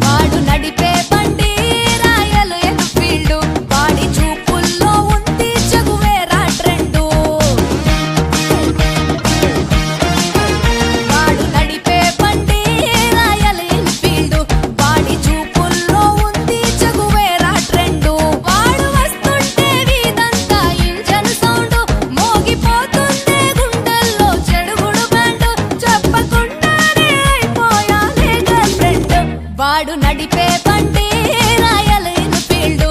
వాడు నడిపే బండి రాయల్ ఎన్ఫీల్డ్ వాడి చూపుల్లో ఉంది జగువేరా ట్రెండు వాడు నడిపే బండి రాయల్ ఎన్ఫీల్డ్ వాడి చూపుల్లో ఉంది జగువేరా ట్రెండు వాడు వస్తుంటే వీధంతా ఇంజన్ సౌండ్ మోగిపోతుందే గుండెల్లో చెడుగుడు బ్యాండ్ చెప్పకుండానే అయిపోయానే గర్ల్ ఫ్రెండ్ వాడు నడిపే బండి రాయల్ ఎన్ఫీల్డ్